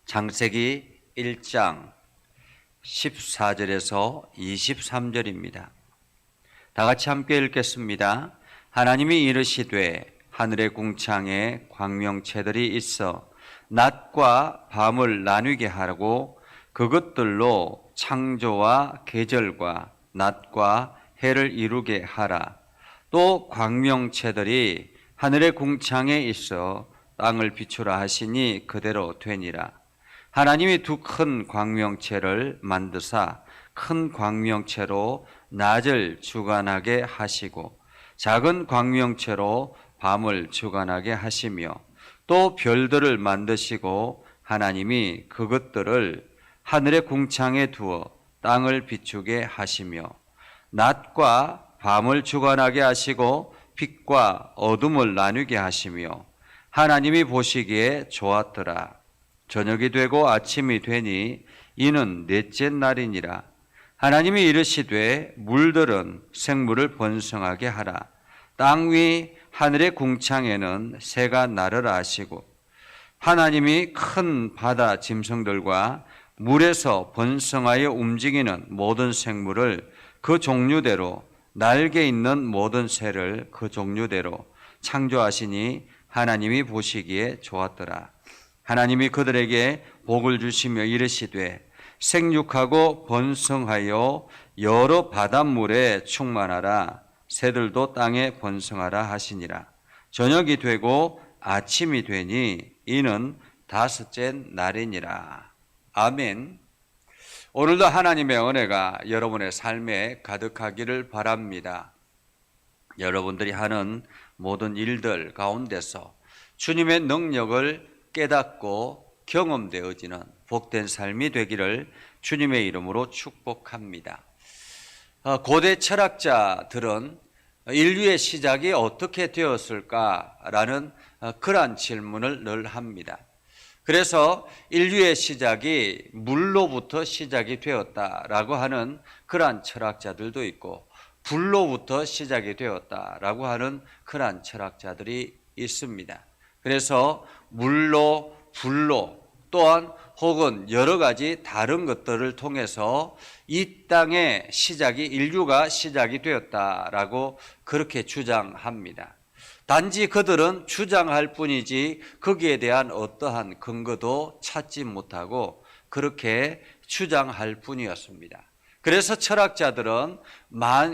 창세기 1장 14절에서 23절입니다. 다 같이 함께 읽겠습니다. 하나님이 이르시되 하늘의 궁창에 광명체들이 있어 낮과 밤을 나누게 하고 그것들로 창조와 계절과 낮과 해를 이루게 하라. 또 광명체들이 하늘의 궁창에 있어 땅을 비추라 하시니 그대로 되니라. 하나님이 두 큰 광명체를 만드사 큰 광명체로 낮을 주관하게 하시고 작은 광명체로 밤을 주관하게 하시며 또 별들을 만드시고 하나님이 그것들을 하늘의 궁창에 두어 땅을 비추게 하시며 낮과 밤을 주관하게 하시고 빛과 어둠을 나누게 하시며 하나님이 보시기에 좋았더라. 저녁이 되고 아침이 되니 이는 넷째 날이니라. 하나님이 이르시되 물들은 생물을 번성하게 하라. 땅 위 하늘의 궁창에는 새가 나르라 하시고 하나님이 큰 바다 짐승들과 물에서 번성하여 움직이는 모든 생물을 그 종류대로 날개 있는 모든 새를 그 종류대로 창조하시니 하나님이 보시기에 좋았더라. 하나님이 그들에게 복을 주시며 이르시되 생육하고 번성하여 여러 바닷물에 충만하라. 새들도 땅에 번성하라 하시니라. 저녁이 되고 아침이 되니 이는 다섯째 날이니라. 아멘. 오늘도 하나님의 은혜가 여러분의 삶에 가득하기를 바랍니다. 여러분들이 하는 모든 일들 가운데서 주님의 능력을 깨닫고 경험되어지는 복된 삶이 되기를 주님의 이름으로 축복합니다. 고대 철학자들은 인류의 시작이 어떻게 되었을까라는 그러한 질문을 늘 합니다. 그래서 인류의 시작이 물로부터 시작이 되었다라고 하는 그러한 철학자들도 있고 불로부터 시작이 되었다라고 하는 그러한 철학자들이 있습니다. 그래서 물로, 불로 또한 혹은 여러 가지 다른 것들을 통해서 이 땅의 시작이 인류가 시작이 되었다라고 그렇게 주장합니다. 단지 그들은 주장할 뿐이지 거기에 대한 어떠한 근거도 찾지 못하고 그렇게 주장할 뿐이었습니다. 그래서 철학자들은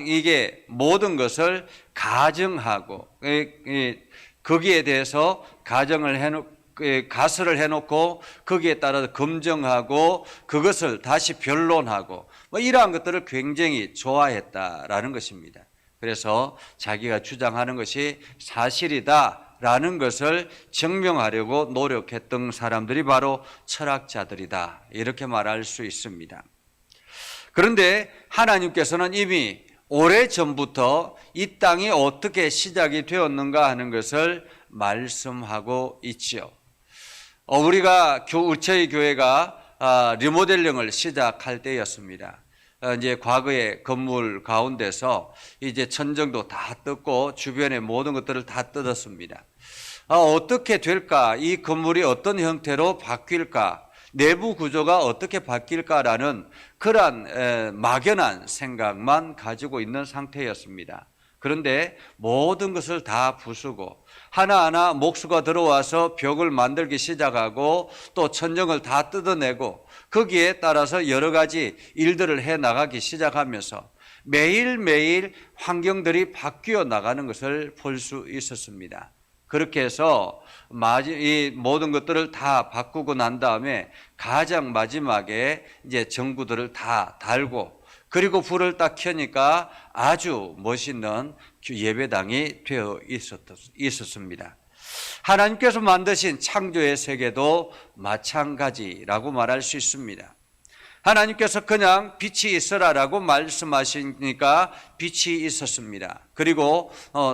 이게 모든 것을 가정하고 거기에 대해서 가설을 해놓고 거기에 따라서 검증하고 그것을 다시 변론하고 이러한 것들을 굉장히 좋아했다라는 것입니다. 그래서 자기가 주장하는 것이 사실이다라는 것을 증명하려고 노력했던 사람들이 바로 철학자들이다 이렇게 말할 수 있습니다. 그런데 하나님께서는 이미 오래전부터 이 땅이 어떻게 시작이 되었는가 하는 것을 말씀하고 있지요. 우리가 저희 교회가 리모델링을 시작할 때였습니다. 이제 과거의 건물 가운데서 이제 천정도 다 뜯고 주변의 모든 것들을 다 뜯었습니다. 어떻게 될까? 이 건물이 어떤 형태로 바뀔까? 내부 구조가 어떻게 바뀔까라는 그러한 막연한 생각만 가지고 있는 상태였습니다. 그런데 모든 것을 다 부수고 하나하나 목수가 들어와서 벽을 만들기 시작하고 또 천정을 다 뜯어내고 거기에 따라서 여러 가지 일들을 해 나가기 시작하면서 매일매일 환경들이 바뀌어 나가는 것을 볼 수 있었습니다. 그렇게 해서 이 모든 것들을 다 바꾸고 난 다음에 가장 마지막에 이제 전구들을 다 달고 그리고 불을 딱 켜니까 아주 멋있는 예배당이 되어 있었습니다. 하나님께서 만드신 창조의 세계도 마찬가지라고 말할 수 있습니다. 하나님께서 그냥 빛이 있어라라고 말씀하시니까 빛이 있었습니다. 그리고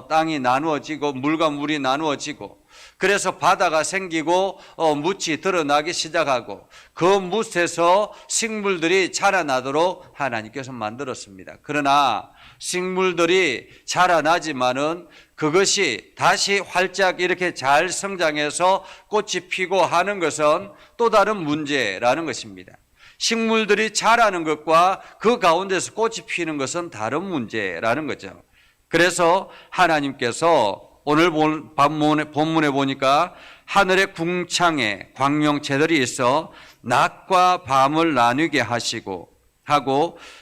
땅이 나누어지고 물과 물이 나누어지고 그래서 바다가 생기고 뭇이 드러나기 시작하고 그 뭇에서 식물들이 자라나도록 하나님께서 만들었습니다. 그러나 식물들이 자라나지만은 그것이 다시 활짝 이렇게 잘 성장해서 꽃이 피고 하는 것은 또 다른 문제라는 것입니다. 식물들이 자라는 것과 그 가운데서 꽃이 피는 것은 다른 문제라는 거죠. 그래서 하나님께서 오늘 본문에 보니까 하늘의 궁창에 광명체들이 있어 낮과 밤을 나누게 하시고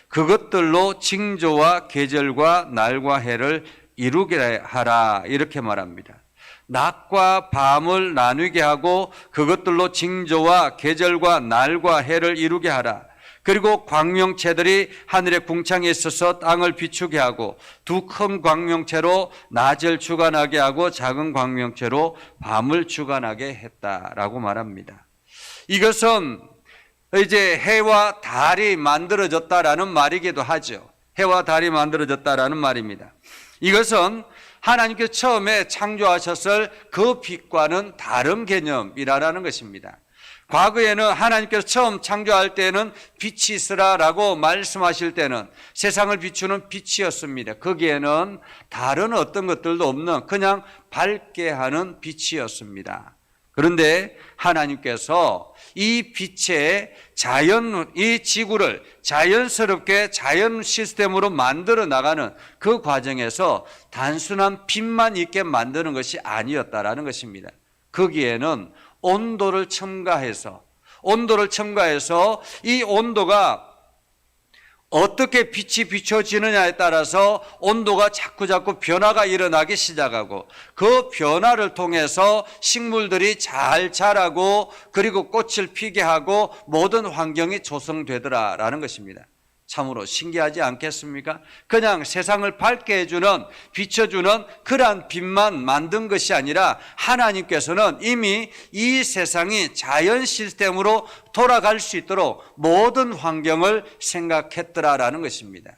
그것들로 징조와 계절과 날과 해를 이루게 하라 이렇게 말합니다. 낮과 밤을 나누게 하고 그것들로 징조와 계절과 날과 해를 이루게 하라. 그리고 광명체들이 하늘의 궁창에 있어서 땅을 비추게 하고 두 큰 광명체로 낮을 주관하게 하고 작은 광명체로 밤을 주관하게 했다라고 말합니다. 이것은 이제 해와 달이 만들어졌다라는 말이기도 하죠. 해와 달이 만들어졌다라는 말입니다. 이것은 하나님께서 처음에 창조하셨을 그 빛과는 다른 개념이라는 것입니다. 과거에는 하나님께서 처음 창조할 때는 빛이 있으라라고 말씀하실 때는 세상을 비추는 빛이었습니다. 거기에는 다른 어떤 것들도 없는 그냥 밝게 하는 빛이었습니다. 그런데 하나님께서 이 빛의 이 지구를 자연스럽게 자연 시스템으로 만들어 나가는 그 과정에서 단순한 빛만 있게 만드는 것이 아니었다라는 것입니다. 거기에는 온도를 첨가해서 이 온도가 어떻게 빛이 비춰지느냐에 따라서 온도가 자꾸 변화가 일어나기 시작하고 그 변화를 통해서 식물들이 잘 자라고 그리고 꽃을 피게 하고 모든 환경이 조성되더라라는 것입니다. 참으로 신기하지 않겠습니까? 그냥 세상을 밝게 해주는 비춰주는 그러한 빛만 만든 것이 아니라 하나님께서는 이미 이 세상이 자연 시스템으로 돌아갈 수 있도록 모든 환경을 생각했더라라는 것입니다.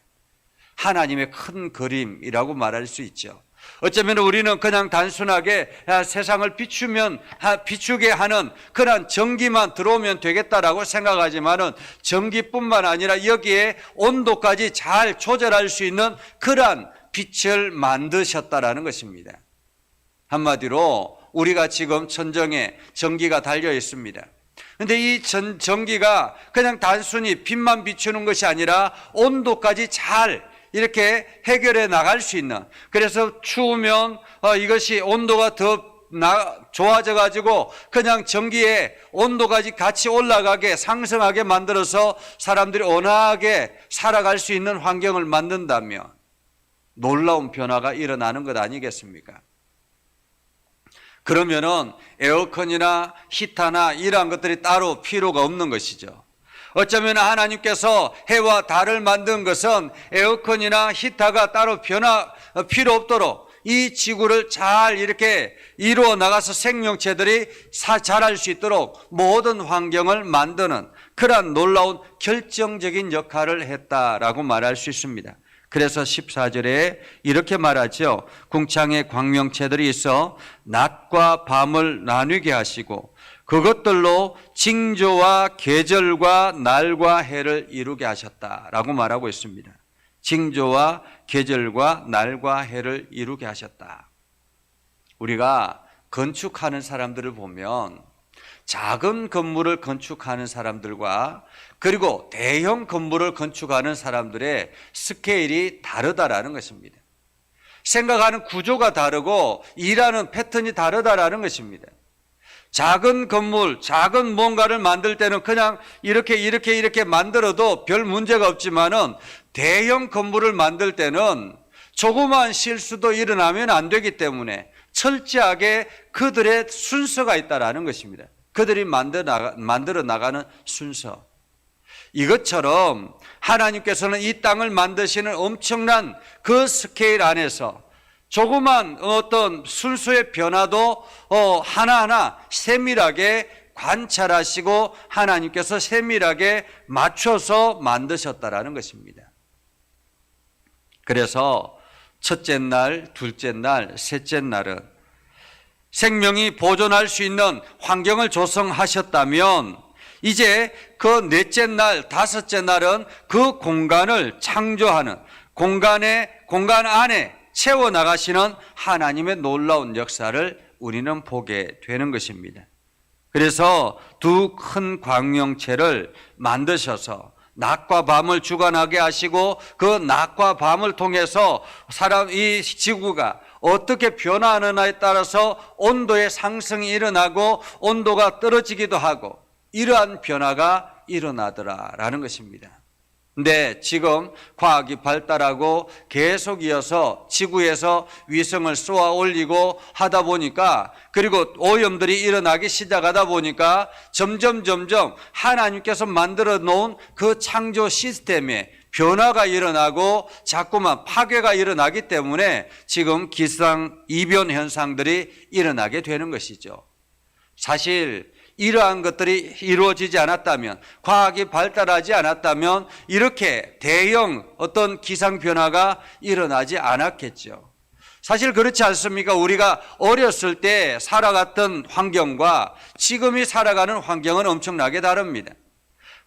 하나님의 큰 그림이라고 말할 수 있죠. 어쩌면 우리는 그냥 단순하게 세상을 비추게 하는 그런 전기만 들어오면 되겠다라고 생각하지만은 전기뿐만 아니라 여기에 온도까지 잘 조절할 수 있는 그러한 빛을 만드셨다라는 것입니다. 한마디로 우리가 지금 천정에 전기가 달려 있습니다. 그런데 이 전기가 그냥 단순히 빛만 비추는 것이 아니라 온도까지 잘 이렇게 해결해 나갈 수 있는, 그래서 추우면 이것이 온도가 더 좋아져 가지고 그냥 전기의 온도까지 같이 올라가게 상승하게 만들어서 사람들이 온화하게 살아갈 수 있는 환경을 만든다면 놀라운 변화가 일어나는 것 아니겠습니까? 그러면은 에어컨이나 히터나 이러한 것들이 따로 필요가 없는 것이죠. 어쩌면 하나님께서 해와 달을 만든 것은 에어컨이나 히터가 따로 필요 없도록 이 지구를 잘 이렇게 이루어 나가서 생명체들이 자랄 수 있도록 모든 환경을 만드는 그러한 놀라운 결정적인 역할을 했다라고 말할 수 있습니다. 그래서 14절에 이렇게 말하죠. 궁창에 광명체들이 있어 낮과 밤을 나누게 하시고 그것들로 징조와 계절과 날과 해를 이루게 하셨다라고 말하고 있습니다. 징조와 계절과 날과 해를 이루게 하셨다. 우리가 건축하는 사람들을 보면 작은 건물을 건축하는 사람들과 그리고 대형 건물을 건축하는 사람들의 스케일이 다르다라는 것입니다. 생각하는 구조가 다르고 일하는 패턴이 다르다라는 것입니다. 작은 건물, 작은 뭔가를 만들 때는 그냥 이렇게 만들어도 별 문제가 없지만은 대형 건물을 만들 때는 조그만 실수도 일어나면 안 되기 때문에 철저하게 그들의 순서가 있다라는 것입니다. 그들이 만들어 나가는 순서. 이것처럼 하나님께서는 이 땅을 만드시는 엄청난 그 스케일 안에서 조그만 어떤 순수의 변화도 하나하나 세밀하게 관찰하시고 하나님께서 세밀하게 맞춰서 만드셨다라는 것입니다. 그래서 첫째 날, 둘째 날, 셋째 날은 생명이 보존할 수 있는 환경을 조성하셨다면 이제 그 넷째 날, 다섯째 날은 그 공간을 창조하는 공간 안에 채워나가시는 하나님의 놀라운 역사를 우리는 보게 되는 것입니다. 그래서 두 큰 광명체를 만드셔서 낮과 밤을 주관하게 하시고 그 낮과 밤을 통해서 이 지구가 어떻게 변화하느냐에 따라서 온도의 상승이 일어나고 온도가 떨어지기도 하고 이러한 변화가 일어나더라라는 것입니다. 근데 지금 과학이 발달하고 계속 이어서 지구에서 위성을 쏘아 올리고 하다 보니까, 그리고 오염들이 일어나기 시작하다 보니까 점점 하나님께서 만들어 놓은 그 창조 시스템에 변화가 일어나고 자꾸만 파괴가 일어나기 때문에 지금 기상 이변 현상들이 일어나게 되는 것이죠. 사실 이러한 것들이 이루어지지 않았다면, 과학이 발달하지 않았다면 이렇게 대형 어떤 기상 변화가 일어나지 않았겠죠. 사실 그렇지 않습니까? 우리가 어렸을 때 살아갔던 환경과 지금이 살아가는 환경은 엄청나게 다릅니다.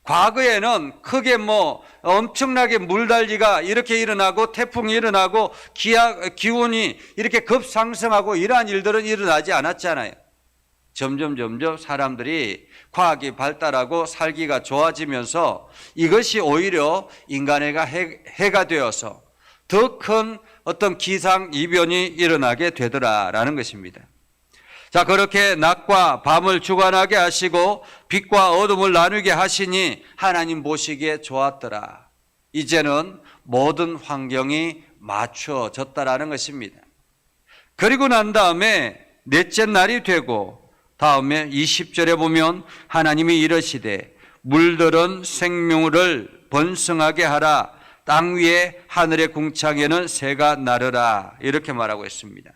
과거에는 크게 엄청나게 물달리가 이렇게 일어나고 태풍이 일어나고 기온이 이렇게 급상승하고 이러한 일들은 일어나지 않았잖아요. 점점 사람들이 과학이 발달하고 살기가 좋아지면서 이것이 오히려 인간에게 해가 되어서 더 큰 어떤 기상 이변이 일어나게 되더라라는 것입니다. 자, 그렇게 낮과 밤을 주관하게 하시고 빛과 어둠을 나누게 하시니 하나님 보시기에 좋았더라. 이제는 모든 환경이 맞춰졌다라는 것입니다. 그리고 난 다음에 넷째 날이 되고 다음에 20절에 보면 하나님이 이르시되 물들은 생명을 번성하게 하라. 땅 위에 하늘의 궁창에는 새가 나르라. 이렇게 말하고 있습니다.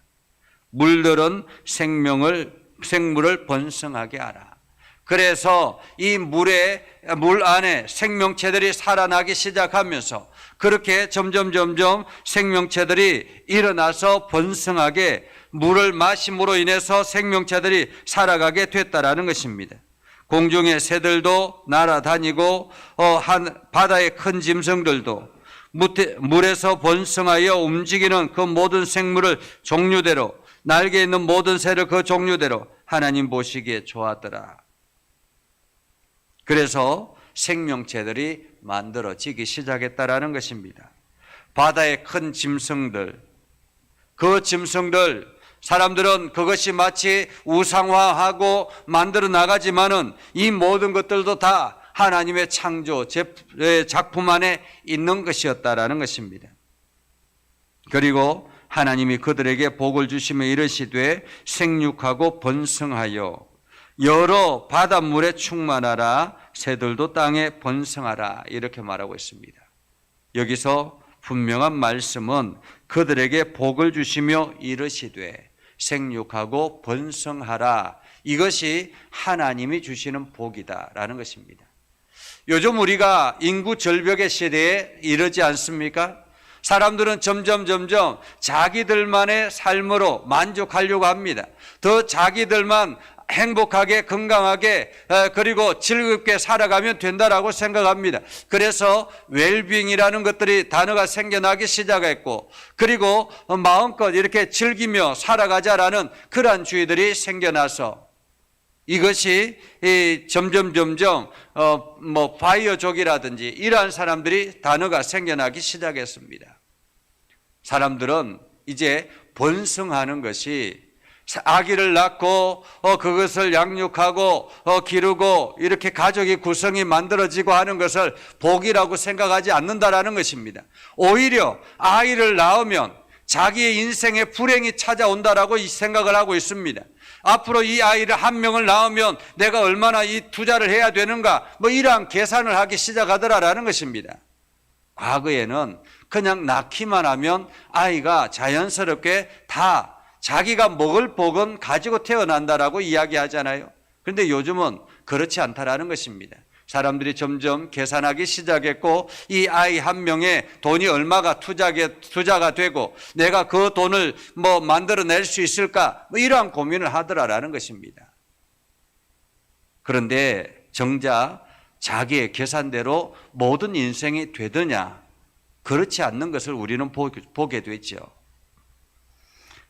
물들은 생물을 번성하게 하라. 그래서 이 물 안에 생명체들이 살아나기 시작하면서 그렇게 점점 생명체들이 일어나서 번성하게, 물을 마심으로 인해서 생명체들이 살아가게 됐다라는 것입니다. 공중의 새들도 날아다니고 바다의 큰 짐승들도 물에서 번성하여 움직이는 그 모든 생물을 종류대로, 날개 있는 모든 새를 그 종류대로 하나님 보시기에 좋았더라. 그래서 생명체들이 만들어지기 시작했다라는 것입니다. 바다의 큰 짐승들, 그 짐승들, 사람들은 그것이 마치 우상화하고 만들어 나가지만은 이 모든 것들도 다 하나님의 창조 작품 안에 있는 것이었다라는 것입니다. 그리고 하나님이 그들에게 복을 주시며 이르시되 생육하고 번성하여 여러 바닷물에 충만하라. 새들도 땅에 번성하라. 이렇게 말하고 있습니다. 여기서 분명한 말씀은 그들에게 복을 주시며 이르시되 생육하고 번성하라. 이것이 하나님이 주시는 복이다라는 것입니다. 요즘 우리가 인구 절벽의 시대에 이르지 않습니까? 사람들은 점점 자기들만의 삶으로 만족하려고 합니다. 더 자기들만 행복하게, 건강하게, 그리고 즐겁게 살아가면 된다라고 생각합니다. 그래서 웰빙이라는 것들이 단어가 생겨나기 시작했고, 그리고 마음껏 이렇게 즐기며 살아가자라는 그러한 주의들이 생겨나서 이것이 점점 바이오족이라든지 이러한 사람들이 단어가 생겨나기 시작했습니다. 사람들은 이제 번성하는 것이, 아기를 낳고 그것을 양육하고 기르고 이렇게 가족의 구성이 만들어지고 하는 것을 복이라고 생각하지 않는다라는 것입니다. 오히려 아이를 낳으면 자기의 인생에 불행이 찾아온다라고 생각을 하고 있습니다. 앞으로 이 아이를 한 명을 낳으면 내가 얼마나 이 투자를 해야 되는가, 이러한 계산을 하기 시작하더라라는 것입니다. 과거에는 그냥 낳기만 하면 아이가 자연스럽게 다 자기가 먹을 복은 가지고 태어난다라고 이야기하잖아요. 그런데 요즘은 그렇지 않다라는 것입니다. 사람들이 점점 계산하기 시작했고, 이 아이 한 명에 돈이 얼마가 투자가 되고 내가 그 돈을 만들어낼 수 있을까, 이러한 고민을 하더라라는 것입니다. 그런데 정작 자기의 계산대로 모든 인생이 되느냐, 그렇지 않는 것을 우리는 보게 되죠.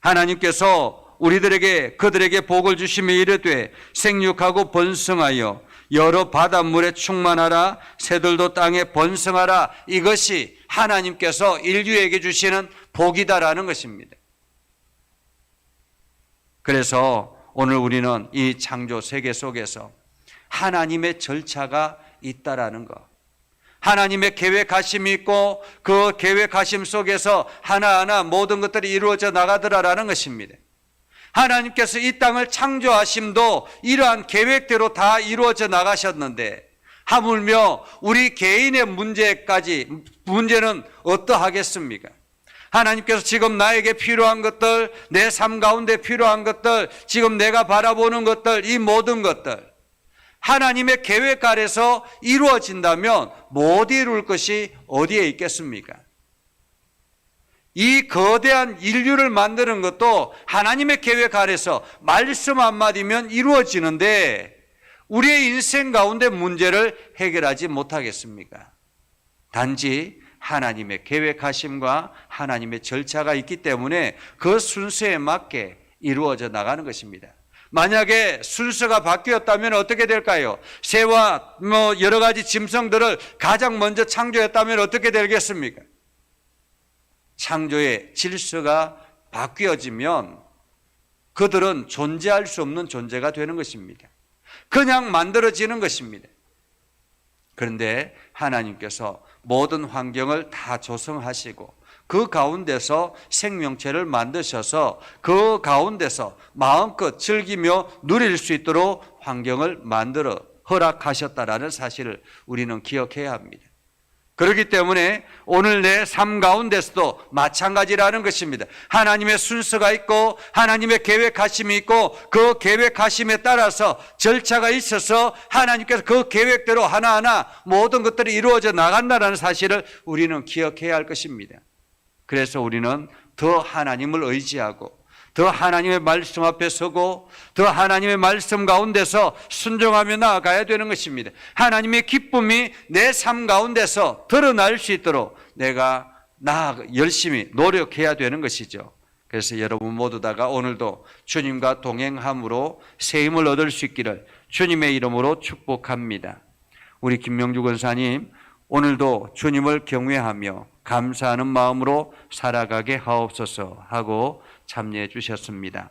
하나님께서 그들에게 복을 주시며 이르되 생육하고 번성하여 여러 바닷물에 충만하라. 새들도 땅에 번성하라. 이것이 하나님께서 인류에게 주시는 복이다라는 것입니다. 그래서 오늘 우리는 이 창조 세계 속에서 하나님의 절차가 있다라는 것, 하나님의 계획하심이 있고 그 계획하심 속에서 하나하나 모든 것들이 이루어져 나가더라라는 것입니다. 하나님께서 이 땅을 창조하심도 이러한 계획대로 다 이루어져 나가셨는데 하물며 우리 개인의 문제는 어떠하겠습니까? 하나님께서 지금 나에게 필요한 것들, 내 삶 가운데 필요한 것들, 지금 내가 바라보는 것들, 이 모든 것들 하나님의 계획 아래서 이루어진다면 못 이룰 것이 어디에 있겠습니까? 이 거대한 인류를 만드는 것도 하나님의 계획 아래서 말씀 한마디면 이루어지는데 우리의 인생 가운데 문제를 해결하지 못하겠습니까? 단지 하나님의 계획하심과 하나님의 절차가 있기 때문에 그 순서에 맞게 이루어져 나가는 것입니다. 만약에 순서가 바뀌었다면 어떻게 될까요? 새와 여러 가지 짐승들을 가장 먼저 창조했다면 어떻게 되겠습니까? 창조의 질서가 바뀌어지면 그들은 존재할 수 없는 존재가 되는 것입니다. 그냥 만들어지는 것입니다. 그런데 하나님께서 모든 환경을 다 조성하시고 그 가운데서 생명체를 만드셔서 그 가운데서 마음껏 즐기며 누릴 수 있도록 환경을 만들어 허락하셨다라는 사실을 우리는 기억해야 합니다. 그렇기 때문에 오늘 내 삶 가운데서도 마찬가지라는 것입니다. 하나님의 순서가 있고 하나님의 계획하심이 있고 그 계획하심에 따라서 절차가 있어서 하나님께서 그 계획대로 하나하나 모든 것들이 이루어져 나간다는 사실을 우리는 기억해야 할 것입니다. 그래서 우리는 더 하나님을 의지하고 더 하나님의 말씀 앞에 서고 더 하나님의 말씀 가운데서 순종하며 나아가야 되는 것입니다. 하나님의 기쁨이 내 삶 가운데서 드러날 수 있도록 내가 열심히 노력해야 되는 것이죠. 그래서 여러분 모두 다가 오늘도 주님과 동행함으로 새 힘을 얻을 수 있기를 주님의 이름으로 축복합니다. 우리 김명주 권사님, 오늘도 주님을 경외하며 감사하는 마음으로 살아가게 하옵소서 하고 참여해 주셨습니다.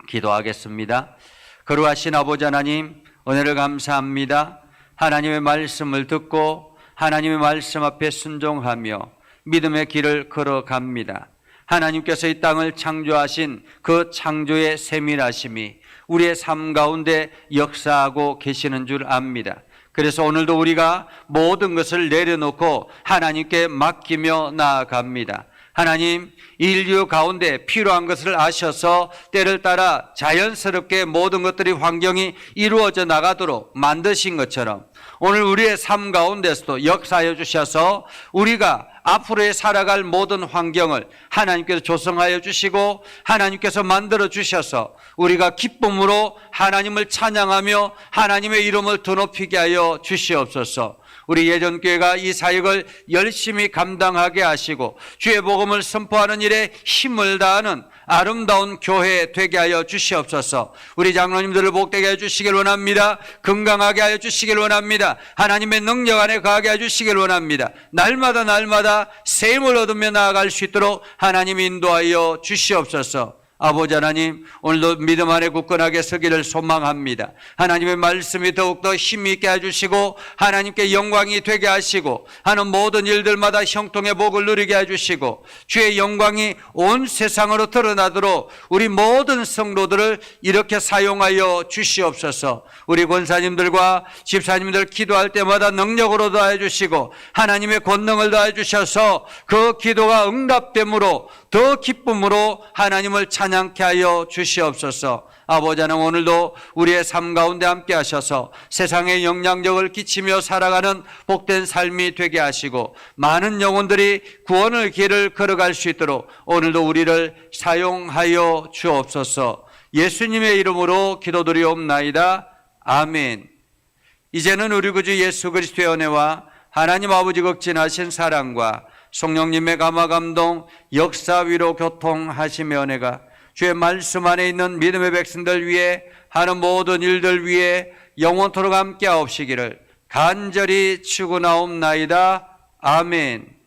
기도하겠습니다. 거룩하신 아버지 하나님, 은혜를 감사합니다. 하나님의 말씀을 듣고 하나님의 말씀 앞에 순종하며 믿음의 길을 걸어갑니다. 하나님께서 이 땅을 창조하신 그 창조의 세밀하심이 우리의 삶 가운데 역사하고 계시는 줄 압니다. 그래서 오늘도 우리가 모든 것을 내려놓고 하나님께 맡기며 나아갑니다. 하나님, 인류 가운데 필요한 것을 아셔서 때를 따라 자연스럽게 모든 것들이 환경이 이루어져 나가도록 만드신 것처럼 오늘 우리의 삶 가운데서도 역사하여 주셔서 우리가 앞으로의 살아갈 모든 환경을 하나님께서 조성하여 주시고 하나님께서 만들어 주셔서 우리가 기쁨으로 하나님을 찬양하며 하나님의 이름을 더 높이게 하여 주시옵소서. 우리 예전교회가 이 사역을 열심히 감당하게 하시고 주의 복음을 선포하는 일에 힘을 다하는 아름다운 교회 되게 하여 주시옵소서. 우리 장로님들을 복되게 하여 주시길 원합니다. 건강하게 하여 주시길 원합니다. 하나님의 능력 안에 거하게 하여 주시길 원합니다. 날마다 새 힘을 얻으며 나아갈 수 있도록 하나님 인도하여 주시옵소서. 아버지 하나님, 오늘도 믿음 안에 굳건하게 서기를 소망합니다. 하나님의 말씀이 더욱더 힘이 있게 해주시고 하나님께 영광이 되게 하시고 하는 모든 일들마다 형통의 복을 누리게 해주시고 주의 영광이 온 세상으로 드러나도록 우리 모든 성도들을 이렇게 사용하여 주시옵소서. 우리 권사님들과 집사님들 기도할 때마다 능력으로 더해 주시고 하나님의 권능을 더해 주셔서 그 기도가 응답됨으로 더 기쁨으로 하나님을 찬양케 하여 주시옵소서. 아버지 하나님, 오늘도 우리의 삶 가운데 함께 하셔서 세상에 영향력을 끼치며 살아가는 복된 삶이 되게 하시고 많은 영혼들이 구원의 길을 걸어갈 수 있도록 오늘도 우리를 사용하여 주옵소서. 예수님의 이름으로 기도드리옵나이다. 아멘. 이제는 우리 구주 예수 그리스도의 은혜와 하나님 아버지 극진하신 사랑과 성령님의 감화 감동, 역사 위로 교통하시며 은혜가 주의 말씀 안에 있는 믿음의 백성들 위해 하는 모든 일들 위해 영원토록 함께 하옵시기를 간절히 축원하옵나이다. 아멘.